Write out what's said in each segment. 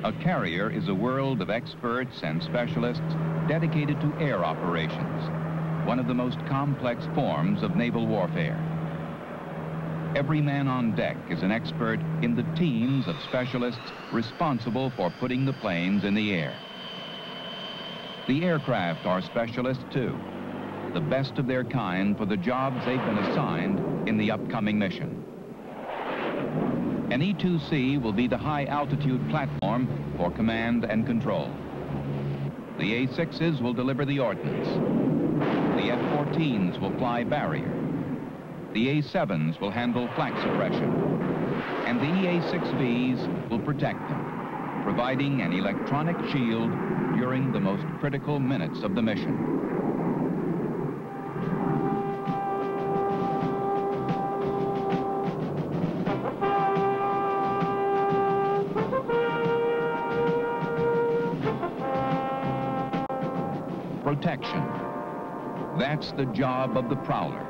A carrier is a world of experts and specialists dedicated to air operations, one of the most complex forms of naval warfare. Every man on deck is an expert in the teams of specialists responsible for putting the planes in the air. The aircraft are specialists too, the best of their kind for the jobs they've been assigned in the upcoming mission. An E-2C will be the high-altitude platform for command and control. The A-6s will deliver the ordnance. The F-14s will fly barrier. The A-7s will handle flak suppression. And the EA-6Bs will protect them, providing an electronic shield during the most critical minutes of the mission. Protection. That's the job of the Prowler,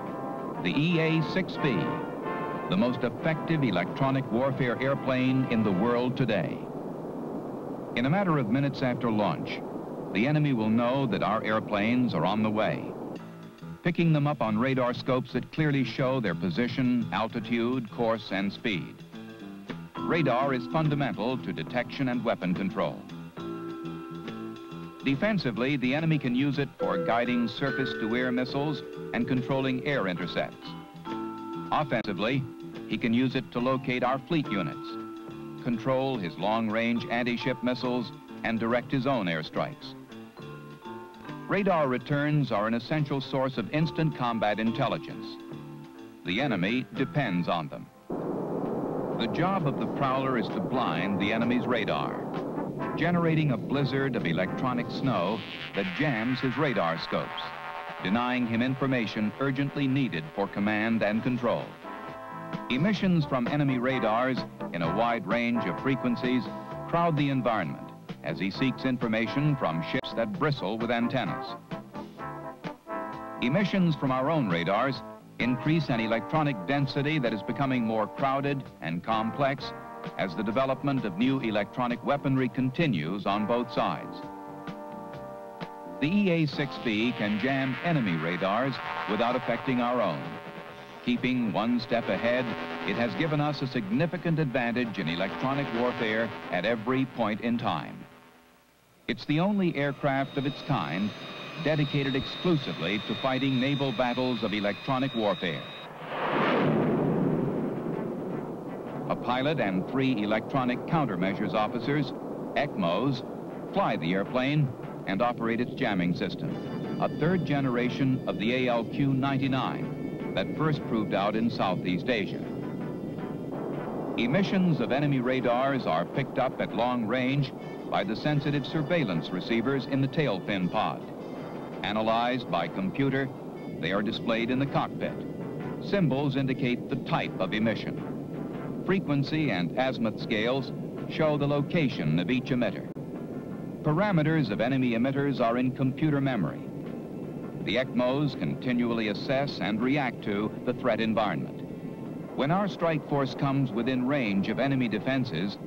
the EA-6B, the most effective electronic warfare airplane in the world today. In a matter of minutes after launch, the enemy will know that our airplanes are on the way, picking them up on radar scopes that clearly show their position, altitude, course, and speed. Radar is fundamental to detection and weapon control. Defensively, the enemy can use it for guiding surface-to-air missiles and controlling air intercepts. Offensively, he can use it to locate our fleet units, control his long-range anti-ship missiles, and direct his own airstrikes. Radar returns are an essential source of instant combat intelligence. The enemy depends on them. The job of the Prowler is to blind the enemy's radar, generating a blizzard of electronic snow that jams his radar scopes, denying him information urgently needed for command and control. Emissions from enemy radars in a wide range of frequencies crowd the environment as he seeks information from ships that bristle with antennas. Emissions from our own radars increase an electronic density that is becoming more crowded and complex as the development of new electronic weaponry continues on both sides. The EA-6B can jam enemy radars without affecting our own. Keeping one step ahead, it has given us a significant advantage in electronic warfare at every point in time. It's the only aircraft of its kind dedicated exclusively to fighting naval battles of electronic warfare. A pilot and 3 electronic countermeasures officers, ECMOs, fly the airplane and operate its jamming system, a third generation of the ALQ-99 that first proved out in Southeast Asia. Emissions of enemy radars are picked up at long range by the sensitive surveillance receivers in the tail fin pod. Analyzed by computer, they are displayed in the cockpit. Symbols indicate the type of emission. Frequency and azimuth scales show the location of each emitter. Parameters of enemy emitters are in computer memory. The ECMOs continually assess and react to the threat environment. When our strike force comes within range of enemy defenses,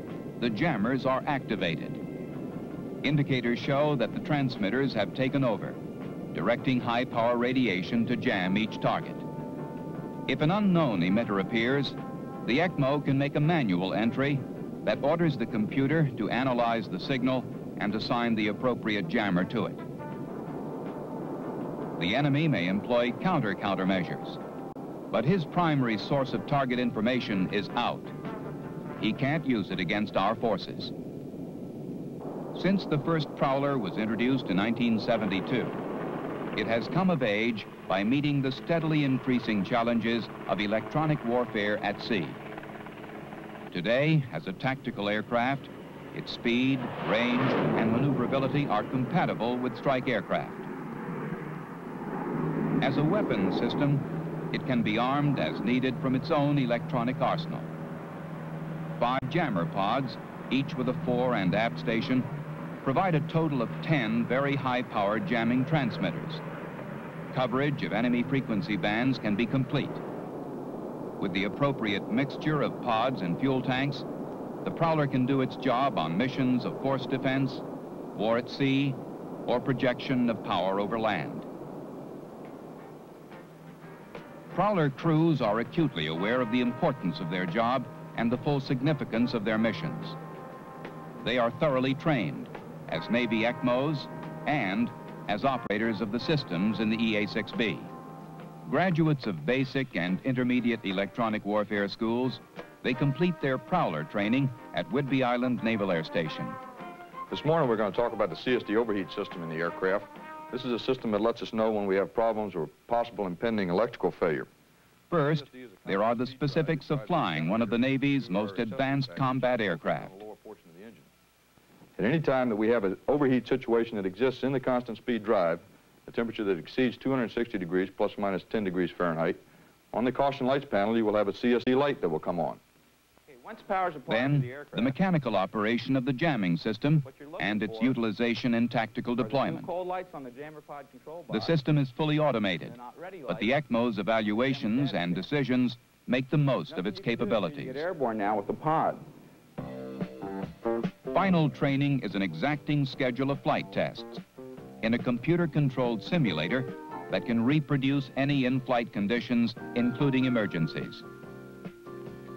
the jammers are activated. Indicators show that the transmitters have taken over, directing high-power radiation to jam each target. If an unknown emitter appears, the ECMO can make a manual entry that orders the computer to analyze the signal and assign the appropriate jammer to it. The enemy may employ countermeasures, but his primary source of target information is out. He can't use it against our forces. Since the first Prowler was introduced in 1972, it has come of age by meeting the steadily increasing challenges of electronic warfare at sea. Today, as a tactical aircraft, its speed, range, and maneuverability are compatible with strike aircraft. As a weapon system, it can be armed as needed from its own electronic arsenal. 5 jammer pods, each with a fore and aft station, provide a total of 10 very high-powered jamming transmitters. Coverage of enemy frequency bands can be complete. With the appropriate mixture of pods and fuel tanks, The Prowler can do its job on missions of force defense, war at sea, or projection of power over land. Prowler crews are acutely aware of the importance of their job and the full significance of their missions. They are thoroughly trained as Navy ECMOs and as operators of the systems in the EA-6B. Graduates of basic and intermediate electronic warfare schools, they complete their Prowler training at Whidbey Island Naval Air Station. This morning we're going to talk about the CSD overheat system in the aircraft. This is a system that lets us know when we have problems or possible impending electrical failure. First, there are the specifics of flying one of the Navy's most advanced combat aircraft. At any time that we have an overheat situation that exists in the constant speed drive, a temperature that exceeds 260 degrees plus or minus 10 degrees Fahrenheit, on the caution lights panel you will have a CSD light that will come on. Then, the mechanical operation of the jamming system and its utilization in tactical deployment. The system is fully automated, but the ECMO's evaluations and decisions make the most of its capabilities. Airborne now with the pod. Final training is an exacting schedule of flight tests in a computer-controlled simulator that can reproduce any in-flight conditions, including emergencies.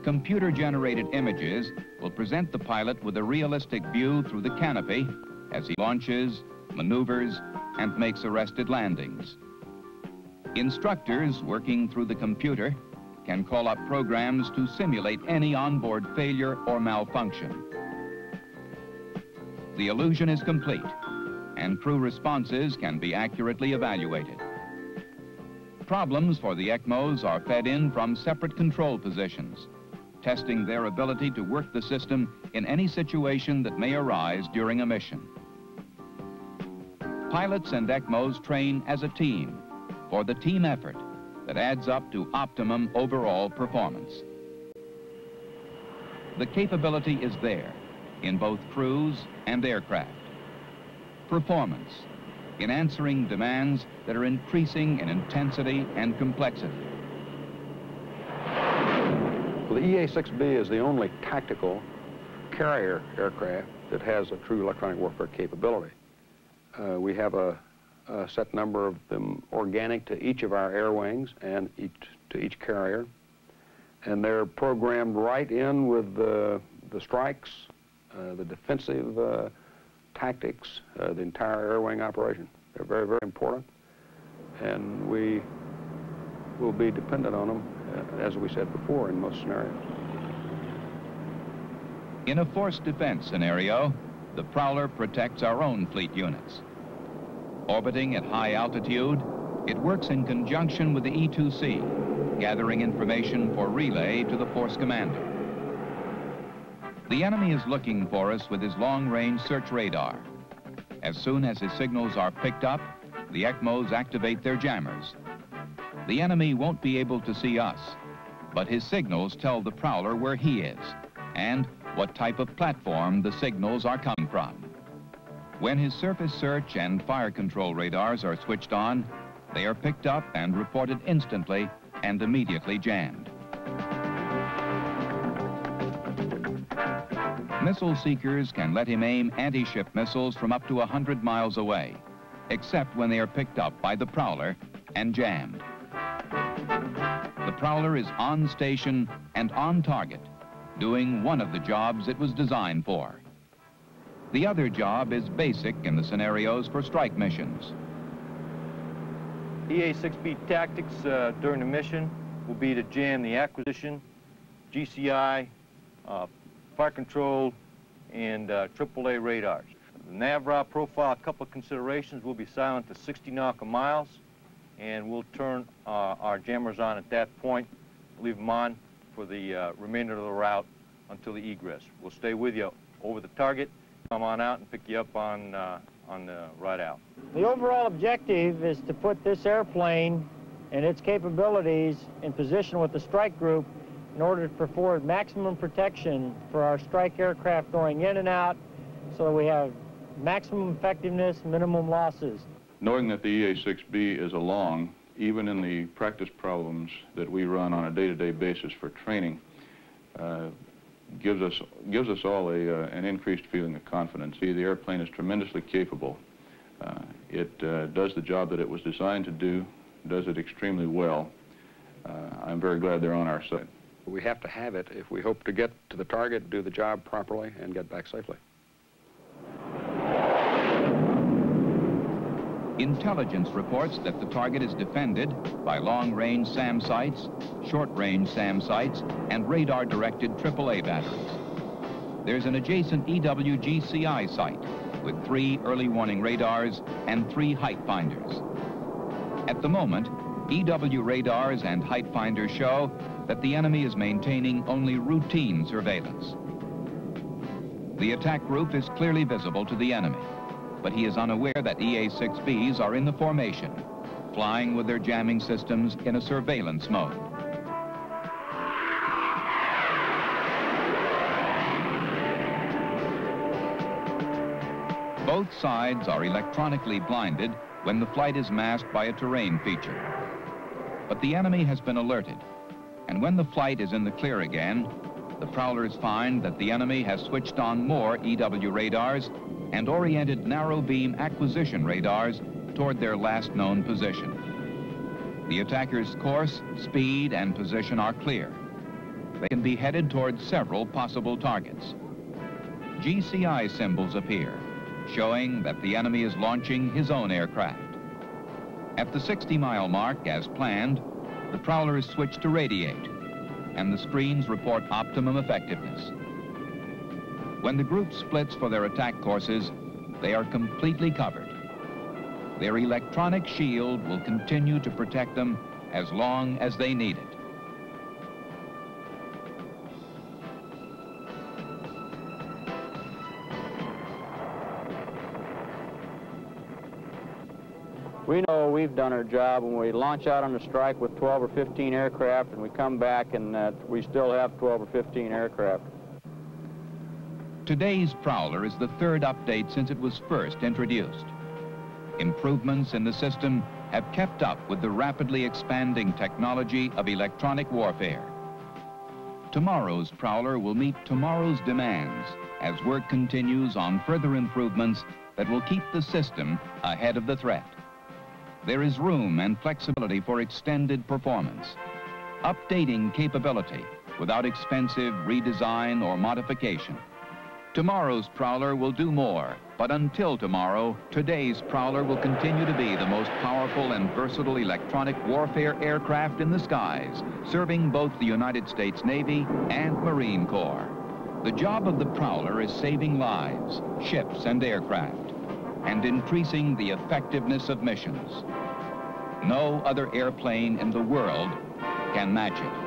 Computer-generated images will present the pilot with a realistic view through the canopy as he launches, maneuvers, and makes arrested landings. Instructors working through the computer can call up programs to simulate any onboard failure or malfunction. The illusion is complete, and crew responses can be accurately evaluated. Problems for the ECMOs are fed in from separate control positions, testing their ability to work the system in any situation that may arise during a mission. Pilots and ECMOs train as a team for the team effort that adds up to optimum overall performance. The capability is there in both crews and aircraft. Performance in answering demands that are increasing in intensity and complexity. The EA-6B is the only tactical carrier aircraft that has a true electronic warfare capability. We have a set number of them organic to each of our air wings and to each carrier. And they're programmed right in with the strikes, the defensive tactics, the entire air wing operation. They're very, very important. And we will be dependent on them, as we said before, in most scenarios. In a force defense scenario, the Prowler protects our own fleet units. Orbiting at high altitude, it works in conjunction with the E-2C, gathering information for relay to the force commander. The enemy is looking for us with his long-range search radar. As soon as his signals are picked up, the ECMOs activate their jammers. The enemy won't be able to see us, but his signals tell the Prowler where he is and what type of platform the signals are coming from. When his surface search and fire control radars are switched on, they are picked up and reported instantly and immediately jammed. Missile seekers can let him aim anti-ship missiles from up to 100 miles away, except when they are picked up by the Prowler and jammed. The Prowler is on station and on target, doing one of the jobs it was designed for. The other job is basic in the scenarios for strike missions. EA-6B tactics during the mission will be to jam the acquisition, GCI, fire control, and AAA radars. The NAVRA profile, a couple of considerations, will be silent to 60 nautical miles, and we'll turn our jammers on at that point, leave them on for the remainder of the route until the egress. We'll stay with you over the target, come on out and pick you up on the ride out. The overall objective is to put this airplane and its capabilities in position with the strike group in order to provide maximum protection for our strike aircraft going in and out so that we have maximum effectiveness, minimum losses. Knowing that the EA-6B is along, even in the practice problems that we run on a day-to-day basis for training, gives us all an increased feeling of confidence. The airplane is tremendously capable. It does the job that it was designed to do, does it extremely well. I'm very glad they're on our side. We have to have it if we hope to get to the target, do the job properly, and get back safely. Intelligence reports that the target is defended by long-range SAM sites, short-range SAM sites, and radar-directed AAA batteries. There's an adjacent EW-GCI site with 3 early warning radars and 3 height finders. At the moment, EW radars and height finders show that the enemy is maintaining only routine surveillance. The attack group is clearly visible to the enemy, but he is unaware that EA-6Bs are in the formation, flying with their jamming systems in a surveillance mode. Both sides are electronically blinded when the flight is masked by a terrain feature. But the enemy has been alerted, and when the flight is in the clear again, the prowlers find that the enemy has switched on more EW radars and oriented narrow beam acquisition radars toward their last known position. The attackers' course, speed, and position are clear. They can be headed toward several possible targets. GCI symbols appear, showing that the enemy is launching his own aircraft. At the 60-mile mark, as planned, the prowlers switch to radiate, and the screens report optimum effectiveness. When the group splits for their attack courses, they are completely covered. Their electronic shield will continue to protect them as long as they need it. We know we've done our job when we launch out on a strike with 12 or 15 aircraft and we come back and we still have 12 or 15 aircraft. Today's Prowler is the 3rd update since it was first introduced. Improvements in the system have kept up with the rapidly expanding technology of electronic warfare. Tomorrow's Prowler will meet tomorrow's demands as work continues on further improvements that will keep the system ahead of the threat. There is room and flexibility for extended performance, updating capability without expensive redesign or modification. Tomorrow's Prowler will do more, but until tomorrow, today's Prowler will continue to be the most powerful and versatile electronic warfare aircraft in the skies, serving both the United States Navy and Marine Corps. The job of the Prowler is saving lives, ships, and aircraft, and increasing the effectiveness of missions. No other airplane in the world can match it.